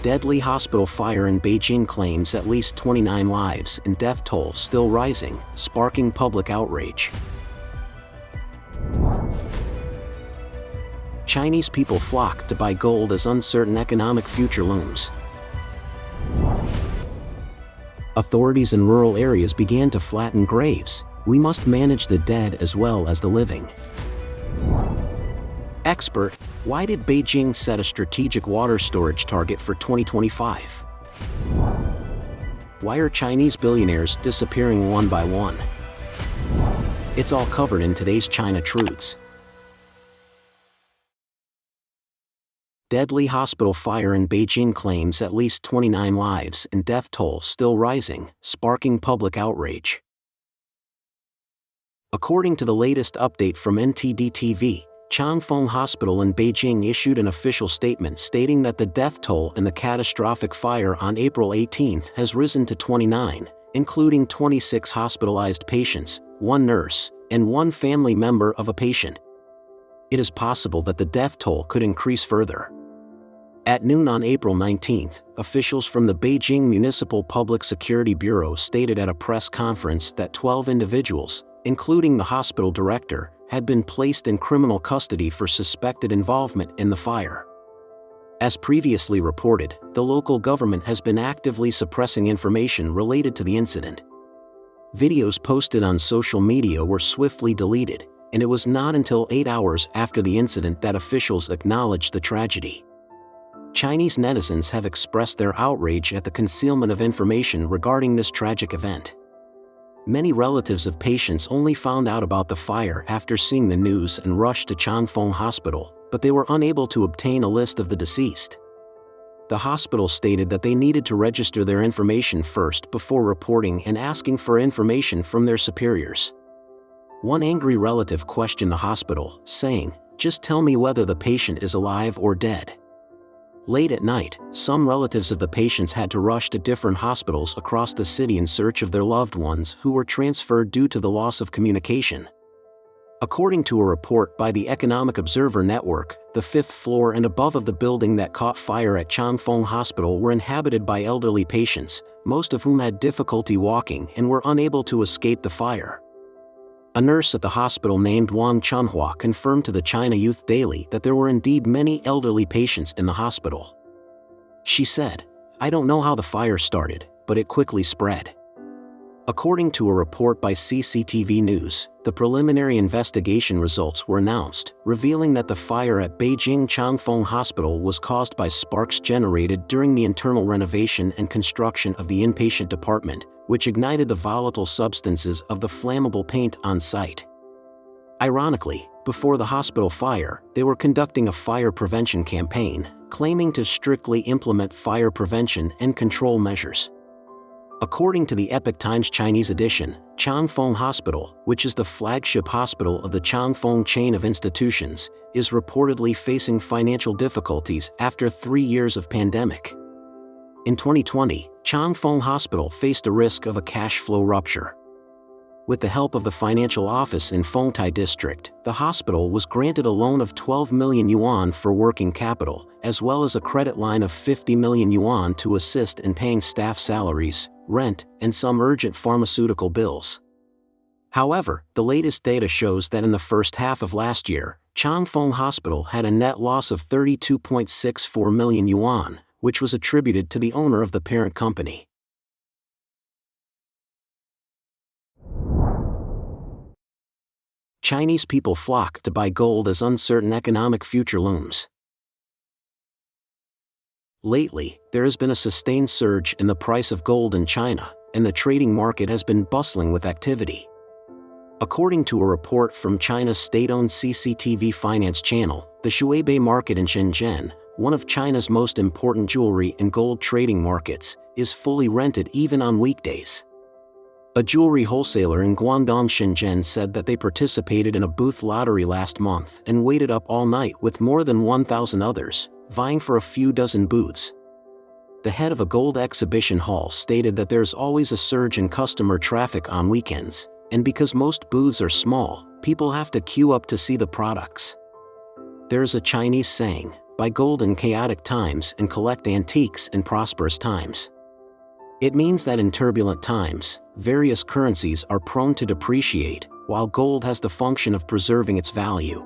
Deadly hospital fire in Beijing claims at least 29 lives and death toll still rising, sparking public outrage. Chinese people flock to buy gold as uncertain economic future looms. Authorities in rural areas began to flatten graves. We must manage the dead as well as the living. Expert: why did Beijing set a strategic water storage target for 2025? Why are Chinese billionaires disappearing one by one? It's all covered in today's China Truths. Deadly hospital fire in Beijing claims at least 29 lives and death toll still rising, sparking public outrage. According to the latest update from NTD-TV, Changfeng Hospital in Beijing issued an official statement stating that the death toll in the catastrophic fire on April 18 has risen to 29, including 26 hospitalized patients, 1 nurse, and 1 family member of a patient. It is possible that the death toll could increase further. At noon on April 19, officials from the Beijing Municipal Public Security Bureau stated at a press conference that 12 individuals, including the hospital director, had been placed in criminal custody for suspected involvement in the fire. As previously reported, the local government has been actively suppressing information related to the incident. Videos posted on social media were swiftly deleted, and it was not until 8 hours after the incident that officials acknowledged the tragedy. Chinese netizens have expressed their outrage at the concealment of information regarding this tragic event. Many relatives of patients only found out about the fire after seeing the news and rushed to Changfeng Hospital, but they were unable to obtain a list of the deceased. The hospital stated that they needed to register their information first before reporting and asking for information from their superiors. One angry relative questioned the hospital, saying, "Just tell me whether the patient is alive or dead." Late at night, some relatives of the patients had to rush to different hospitals across the city in search of their loved ones who were transferred due to the loss of communication. According to a report by the Economic Observer Network, the 5th floor and above of the building that caught fire at Changfeng Hospital were inhabited by elderly patients, most of whom had difficulty walking and were unable to escape the fire. A nurse at the hospital named Wang Chunhua confirmed to the China Youth Daily that there were indeed many elderly patients in the hospital. She said, "I don't know how the fire started, but it quickly spread." According to a report by CCTV News, the preliminary investigation results were announced, revealing that the fire at Beijing Changfeng Hospital was caused by sparks generated during the internal renovation and construction of the inpatient department, which ignited the volatile substances of the flammable paint on site. Ironically, before the hospital fire, they were conducting a fire prevention campaign, claiming to strictly implement fire prevention and control measures. According to the Epoch Times Chinese edition, Changfeng Hospital, which is the flagship hospital of the Changfeng chain of institutions, is reportedly facing financial difficulties after 3 years of pandemic. In 2020, Changfeng Hospital faced a risk of a cash flow rupture. With the help of the financial office in Fengtai District, the hospital was granted a loan of 12 million yuan for working capital, as well as a credit line of 50 million yuan to assist in paying staff salaries, rent, and some urgent pharmaceutical bills. However, the latest data shows that in the first half of last year, Changfeng Hospital had a net loss of 32.64 million yuan, which was attributed to the owner of the parent company. Chinese people flock to buy gold as uncertain economic future looms. Lately, there has been a sustained surge in the price of gold in China, and the trading market has been bustling with activity. According to a report from China's state-owned CCTV finance channel, the Xuebei market in Shenzhen, one of China's most important jewelry and gold trading markets, is fully rented even on weekdays. A jewelry wholesaler in Guangdong, Shenzhen said that they participated in a booth lottery last month and waited up all night with more than 1,000 others, vying for a few dozen booths. The head of a gold exhibition hall stated that there's always a surge in customer traffic on weekends, and because most booths are small, people have to queue up to see the products. There's a Chinese saying, buy gold in chaotic times and collect antiques in prosperous times. It means that in turbulent times, various currencies are prone to depreciate, while gold has the function of preserving its value.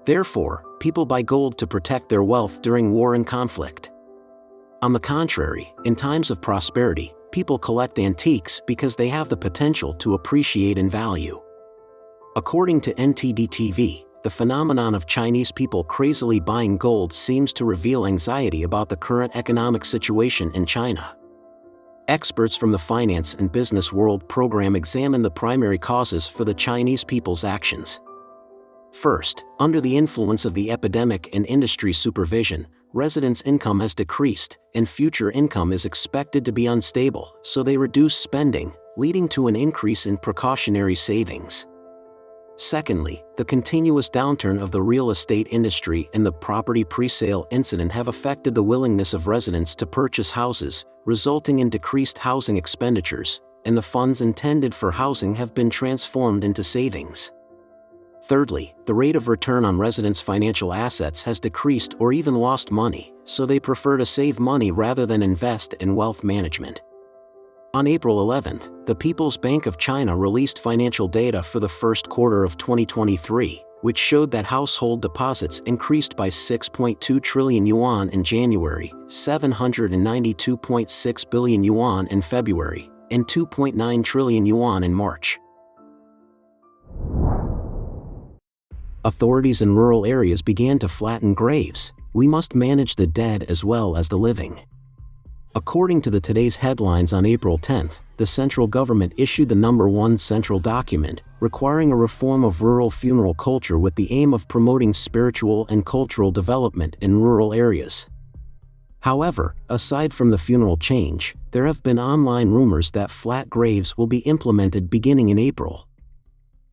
Therefore, people buy gold to protect their wealth during war and conflict. On the contrary, in times of prosperity, people collect antiques because they have the potential to appreciate in value. According to NTD-TV, the phenomenon of Chinese people crazily buying gold seems to reveal anxiety about the current economic situation in China. Experts from the Finance and Business World program examine the primary causes for the Chinese people's actions. First, under the influence of the epidemic and industry supervision, residents' income has decreased, and future income is expected to be unstable, so they reduce spending, leading to an increase in precautionary savings. Secondly, the continuous downturn of the real estate industry and the property presale incident have affected the willingness of residents to purchase houses, resulting in decreased housing expenditures, and the funds intended for housing have been transformed into savings. Thirdly, the rate of return on residents' financial assets has decreased or even lost money, so they prefer to save money rather than invest in wealth management. On April 11, the People's Bank of China released financial data for the first quarter of 2023, which showed that household deposits increased by 6.2 trillion yuan in January, 792.6 billion yuan in February, and 2.9 trillion yuan in March. Authorities in rural areas began to flatten graves. We must manage the dead as well as the living. According to the Today's headlines on April 10, the central government issued the #1 central document, requiring a reform of rural funeral culture with the aim of promoting spiritual and cultural development in rural areas. However, aside from the funeral change, there have been online rumors that flat graves will be implemented beginning in April.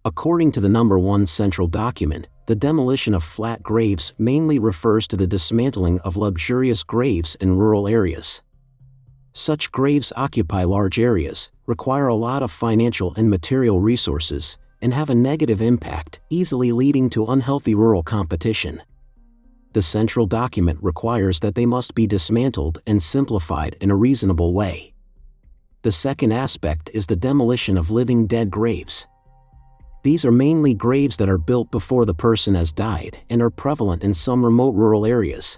According to the #1 central document, the demolition of flat graves mainly refers to the dismantling of luxurious graves in rural areas. Such graves occupy large areas, require a lot of financial and material resources, and have a negative impact, easily leading to unhealthy rural competition. The central document requires that they must be dismantled and simplified in a reasonable way. The second aspect is the demolition of living dead graves. These are mainly graves that are built before the person has died and are prevalent in some remote rural areas.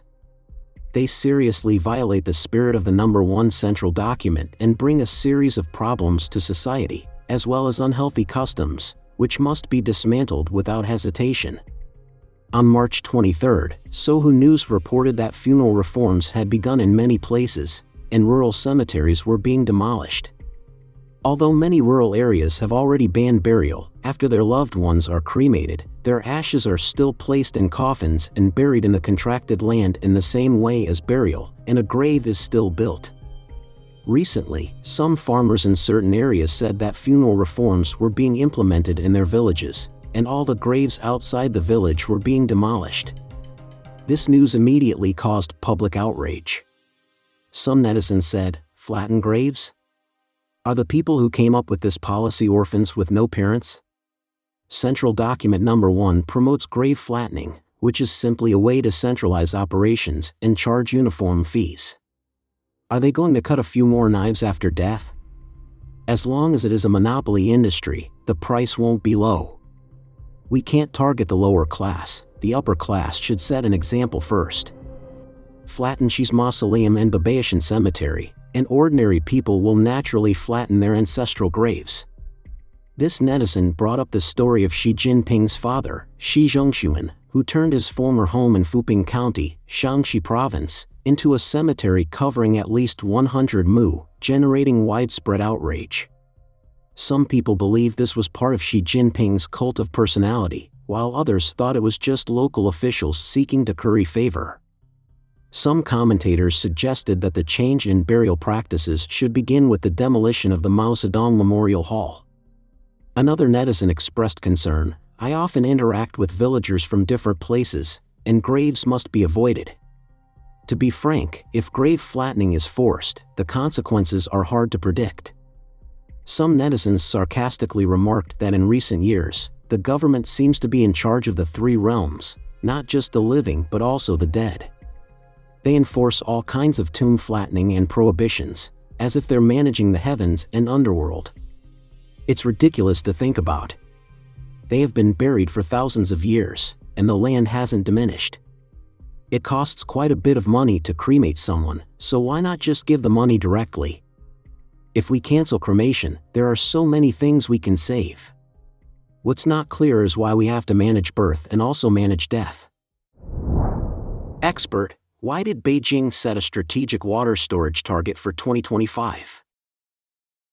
They seriously violate the spirit of the #1 central document and bring a series of problems to society, as well as unhealthy customs, which must be dismantled without hesitation. On March 23, Sohu News reported that funeral reforms had begun in many places, and rural cemeteries were being demolished. Although many rural areas have already banned burial, after their loved ones are cremated, their ashes are still placed in coffins and buried in the contracted land in the same way as burial, and a grave is still built. Recently, some farmers in certain areas said that funeral reforms were being implemented in their villages, and all the graves outside the village were being demolished. This news immediately caused public outrage. Some netizens said, "Flatten graves? Are the people who came up with this policy orphans with no parents?" Central Document #1 promotes grave flattening, which is simply a way to centralize operations and charge uniform fees. Are they going to cut a few more knives after death? As long as it is a monopoly industry, the price won't be low. We can't target the lower class, the upper class should set an example first. Flatten Xi's mausoleum and Babaishan cemetery, and ordinary people will naturally flatten their ancestral graves. This netizen brought up the story of Xi Jinping's father, Xi Zhengshuan, who turned his former home in Fuping County, Shaanxi Province, into a cemetery covering at least 100 mu, generating widespread outrage. Some people believe this was part of Xi Jinping's cult of personality, while others thought it was just local officials seeking to curry favor. Some commentators suggested that the change in burial practices should begin with the demolition of the Mao Zedong Memorial Hall. Another netizen expressed concern, "I often interact with villagers from different places, and graves must be avoided." To be frank, if grave flattening is forced, the consequences are hard to predict. Some netizens sarcastically remarked that in recent years, the government seems to be in charge of the three realms, not just the living but also the dead. They enforce all kinds of tomb flattening and prohibitions, as if they're managing the heavens and underworld. It's ridiculous to think about. They have been buried for thousands of years, and the land hasn't diminished. It costs quite a bit of money to cremate someone, so why not just give the money directly? If we cancel cremation, there are so many things we can save. What's not clear is why we have to manage birth and also manage death. Expert: why did Beijing set a strategic water storage target for 2025?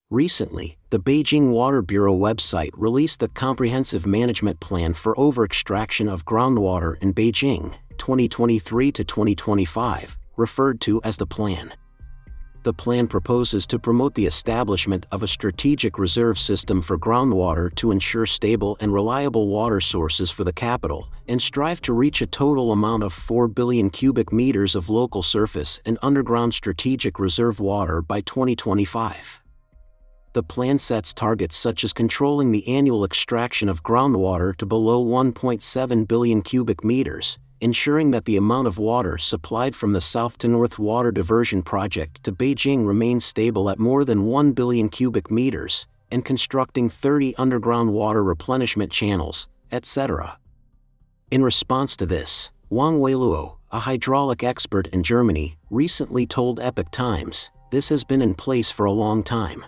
Recently, the Beijing Water Bureau website released a comprehensive management plan for over-extraction of groundwater in Beijing, 2023 to 2025, referred to as the plan. The plan proposes to promote the establishment of a strategic reserve system for groundwater to ensure stable and reliable water sources for the capital, and strive to reach a total amount of 4 billion cubic meters of local surface and underground strategic reserve water by 2025. The plan sets targets such as controlling the annual extraction of groundwater to below 1.7 billion cubic meters, ensuring that the amount of water supplied from the south to north water diversion project to Beijing remains stable at more than 1 billion cubic meters, and constructing 30 underground water replenishment channels, etc. In response to this, Wang Weiluo, a hydraulic expert in Germany, recently told Epoch Times, "This has been in place for a long time."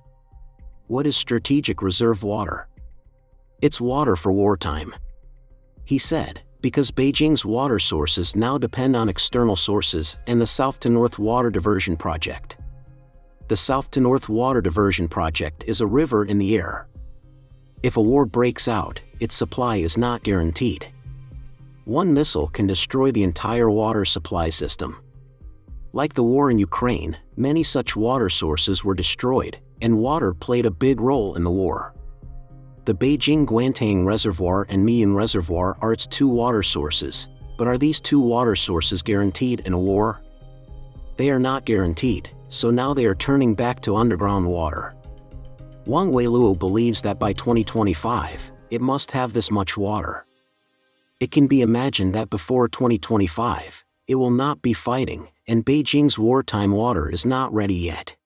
What is strategic reserve water? It's water for wartime. He said, because Beijing's water sources now depend on external sources and the south to north water diversion project. The south to north water diversion project is a river in the air. If a war breaks out, its supply is not guaranteed. One missile can destroy the entire water supply system. Like the war in Ukraine, many such water sources were destroyed, and water played a big role in the war. The Beijing Guantang Reservoir and Miyun Reservoir are its two water sources, but are these two water sources guaranteed in a war? They are not guaranteed, so now they are turning back to underground water. Wang Weiluo believes that by 2025, it must have this much water. It can be imagined that before 2025, it will not be fighting, and Beijing's wartime water is not ready yet.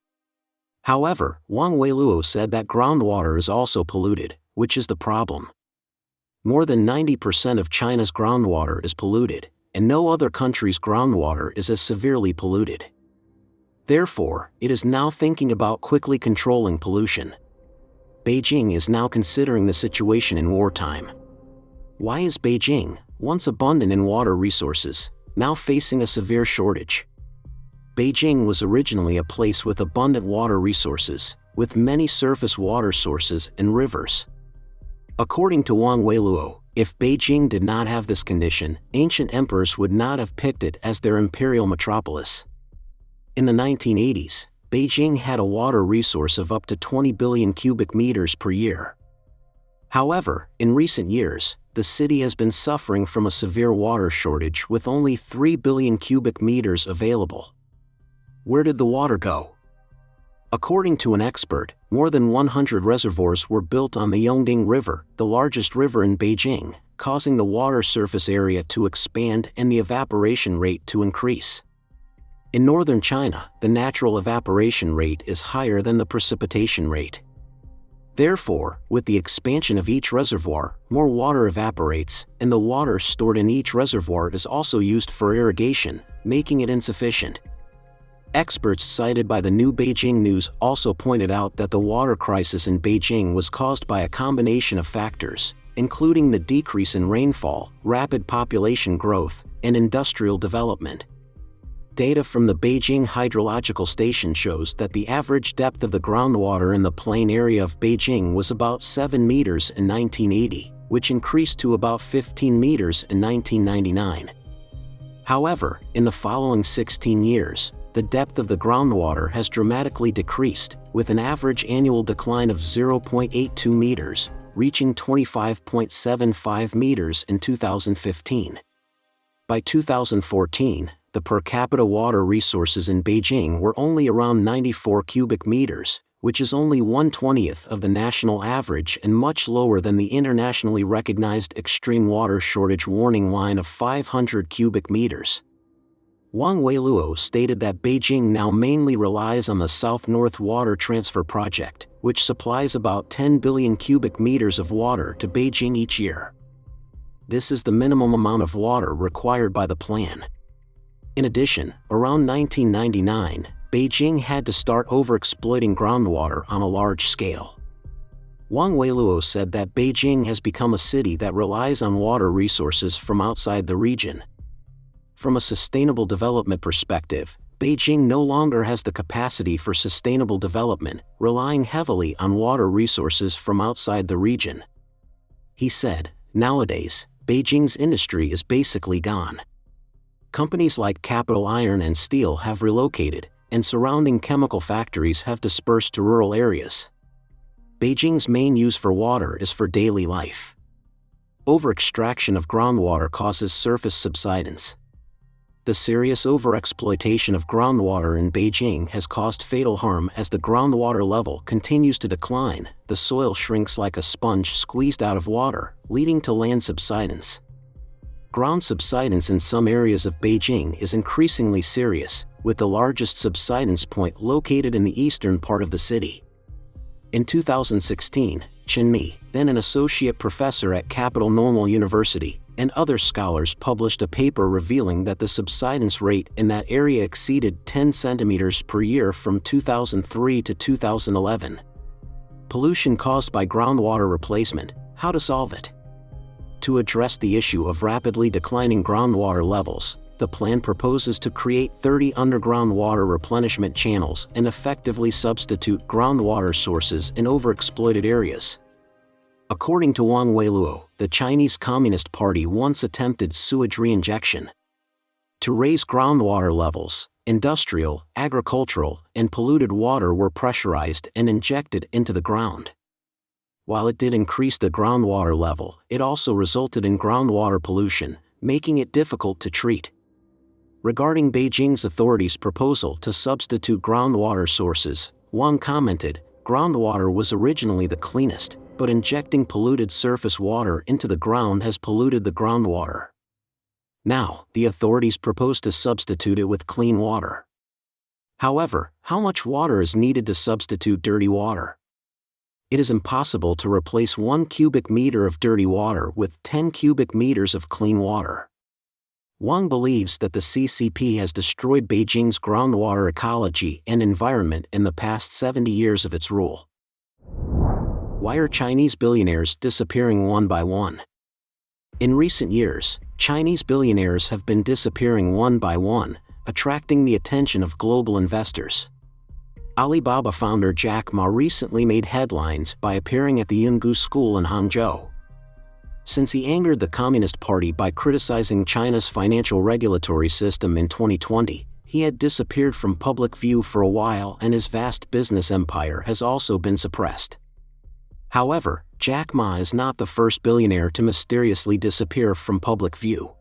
However, Wang Weiluo said that groundwater is also polluted, which is the problem. More than 90% of China's groundwater is polluted, and no other country's groundwater is as severely polluted. Therefore, it is now thinking about quickly controlling pollution. Beijing is now considering the situation in wartime. Why is Beijing, once abundant in water resources, now facing a severe shortage? Beijing was originally a place with abundant water resources, with many surface water sources and rivers. According to Wang Weiluo, if Beijing did not have this condition, ancient emperors would not have picked it as their imperial metropolis. In the 1980s, Beijing had a water resource of up to 20 billion cubic meters per year. However, in recent years, the city has been suffering from a severe water shortage with only 3 billion cubic meters available. Where did the water go? According to an expert, more than 100 reservoirs were built on the Yongding River, the largest river in Beijing, causing the water surface area to expand and the evaporation rate to increase. In northern China, the natural evaporation rate is higher than the precipitation rate. Therefore, with the expansion of each reservoir, more water evaporates, and the water stored in each reservoir is also used for irrigation, making it insufficient. Experts cited by the New Beijing News also pointed out that the water crisis in Beijing was caused by a combination of factors, including the decrease in rainfall, rapid population growth, and industrial development. Data from the Beijing Hydrological Station shows that the average depth of the groundwater in the plain area of Beijing was about 7 meters in 1980, which increased to about 15 meters in 1999. However, in the following 16 years, the depth of the groundwater has dramatically decreased, with an average annual decline of 0.82 meters, reaching 25.75 meters in 2015. By 2014, the per capita water resources in Beijing were only around 94 cubic meters, which is only 1/20th of the national average and much lower than the internationally recognized extreme water shortage warning line of 500 cubic meters. Wang Weiluo stated that Beijing now mainly relies on the South-North Water Transfer Project, which supplies about 10 billion cubic meters of water to Beijing each year. This is the minimum amount of water required by the plan. In addition, around 1999, Beijing had to start overexploiting groundwater on a large scale. Wang Weiluo said that Beijing has become a city that relies on water resources from outside the region. From a sustainable development perspective, Beijing no longer has the capacity for sustainable development, relying heavily on water resources from outside the region. He said, "Nowadays, Beijing's industry is basically gone. Companies like Capital Iron and Steel have relocated, and surrounding chemical factories have dispersed to rural areas. Beijing's main use for water is for daily life. Over-extraction of groundwater causes surface subsidence. The serious overexploitation of groundwater in Beijing has caused fatal harm as the groundwater level continues to decline. The soil shrinks like a sponge squeezed out of water, leading to land subsidence. Ground subsidence in some areas of Beijing is increasingly serious, with the largest subsidence point located in the eastern part of the city." In 2016, Chen Mi, then an associate professor at Capital Normal University, and other scholars published a paper revealing that the subsidence rate in that area exceeded 10 centimeters per year from 2003 to 2011. Pollution caused by groundwater replacement, how to solve it? To address the issue of rapidly declining groundwater levels, the plan proposes to create 30 underground water replenishment channels and effectively substitute groundwater sources in overexploited areas. According to Wang Weiluo, the Chinese Communist Party once attempted sewage reinjection. To raise groundwater levels, industrial, agricultural, and polluted water were pressurized and injected into the ground. While it did increase the groundwater level, it also resulted in groundwater pollution, making it difficult to treat. Regarding Beijing's authorities' proposal to substitute groundwater sources, Wang commented, "Groundwater was originally the cleanest, but injecting polluted surface water into the ground has polluted the groundwater. Now, the authorities propose to substitute it with clean water. However, how much water is needed to substitute dirty water? It is impossible to replace 1 cubic meter of dirty water with 10 cubic meters of clean water." Wang believes that the CCP has destroyed Beijing's groundwater ecology and environment in the past 70 years of its rule. Why are Chinese billionaires disappearing one by one? In recent years, Chinese billionaires have been disappearing one by one, attracting the attention of global investors. Alibaba founder Jack Ma recently made headlines by appearing at the Yungu School in Hangzhou. Since he angered the Communist Party by criticizing China's financial regulatory system in 2020, he had disappeared from public view for a while, and his vast business empire has also been suppressed. However, Jack Ma is not the first billionaire to mysteriously disappear from public view.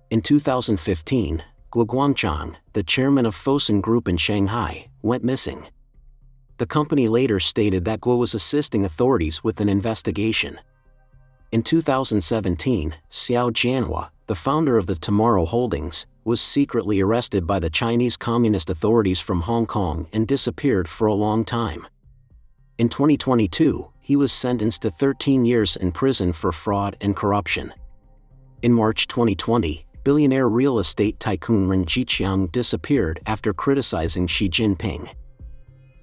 In 2015, Guo Guangchang, the chairman of Fosun Group in Shanghai, went missing. The company later stated that Guo was assisting authorities with an investigation. In 2017, Xiao Jianhua, the founder of the Tomorrow Holdings, was secretly arrested by the Chinese Communist authorities from Hong Kong and disappeared for a long time. In 2022, he was sentenced to 13 years in prison for fraud and corruption. In March 2020, billionaire real estate tycoon Ren Zhiqiang disappeared after criticizing Xi Jinping.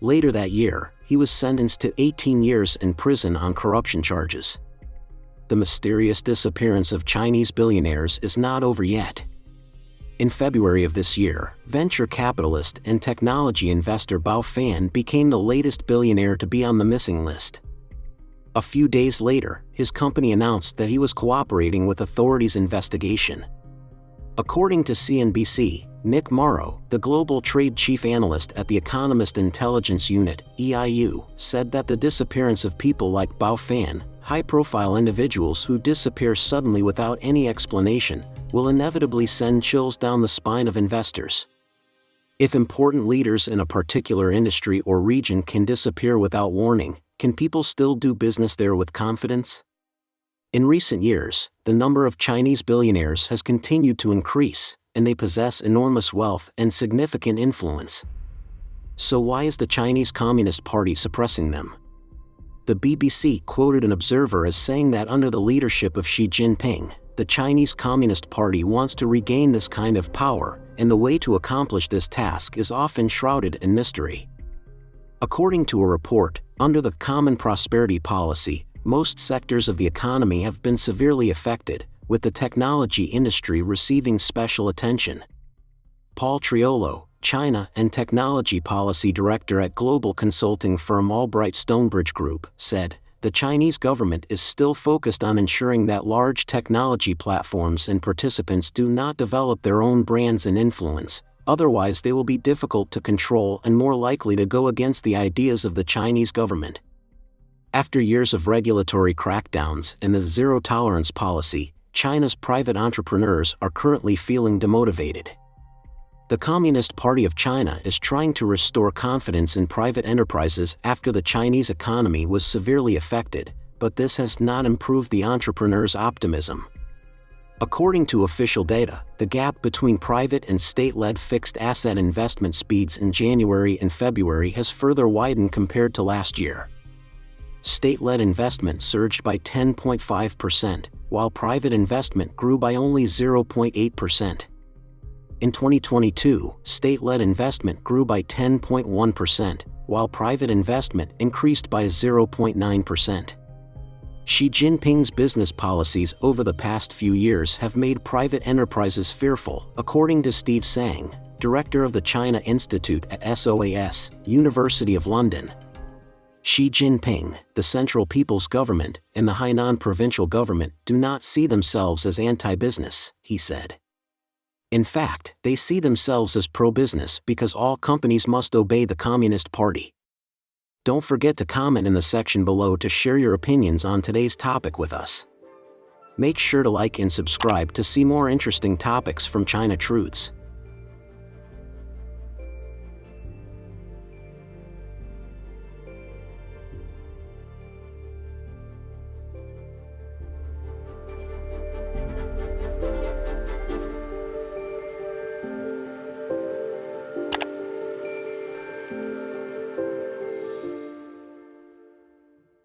Later that year, he was sentenced to 18 years in prison on corruption charges. The mysterious disappearance of Chinese billionaires is not over yet. In February of this year, venture capitalist and technology investor Bao Fan became the latest billionaire to be on the missing list. A few days later, his company announced that he was cooperating with authorities' investigation. According to CNBC, Nick Morrow, the global trade chief analyst at the Economist Intelligence Unit, EIU, said that the disappearance of people like Bao Fan, high-profile individuals who disappear suddenly without any explanation, will inevitably send chills down the spine of investors. If important leaders in a particular industry or region can disappear without warning, can people still do business there with confidence? In recent years, the number of Chinese billionaires has continued to increase, and they possess enormous wealth and significant influence. So why is the Chinese Communist Party suppressing them? The BBC quoted an observer as saying that under the leadership of Xi Jinping, the Chinese Communist Party wants to regain this kind of power, and the way to accomplish this task is often shrouded in mystery. According to a report, under the Common Prosperity Policy, most sectors of the economy have been severely affected, with the technology industry receiving special attention. Paul Triolo, China and Technology Policy Director at global consulting firm Albright Stonebridge Group, said, "The Chinese government is still focused on ensuring that large technology platforms and participants do not develop their own brands and influence, otherwise they will be difficult to control and more likely to go against the ideas of the Chinese government." After years of regulatory crackdowns and the zero-tolerance policy, China's private entrepreneurs are currently feeling demotivated. The Communist Party of China is trying to restore confidence in private enterprises after the Chinese economy was severely affected, but this has not improved the entrepreneurs' optimism. According to official data, the gap between private and state-led fixed asset investment speeds in January and February has further widened compared to last year. State-led investment surged by 10.5%, while private investment grew by only 0.8%. In 2022, state-led investment grew by 10.1%, while private investment increased by 0.9%. Xi Jinping's business policies over the past few years have made private enterprises fearful, according to Steve Sang, director of the China Institute at SOAS, University of London. Xi Jinping, the Central People's Government, and the Hainan Provincial Government do not see themselves as anti-business, he said. In fact, they see themselves as pro-business because all companies must obey the Communist Party. Don't forget to comment in the section below to share your opinions on today's topic with us. Make sure to like and subscribe to see more interesting topics from China Truths.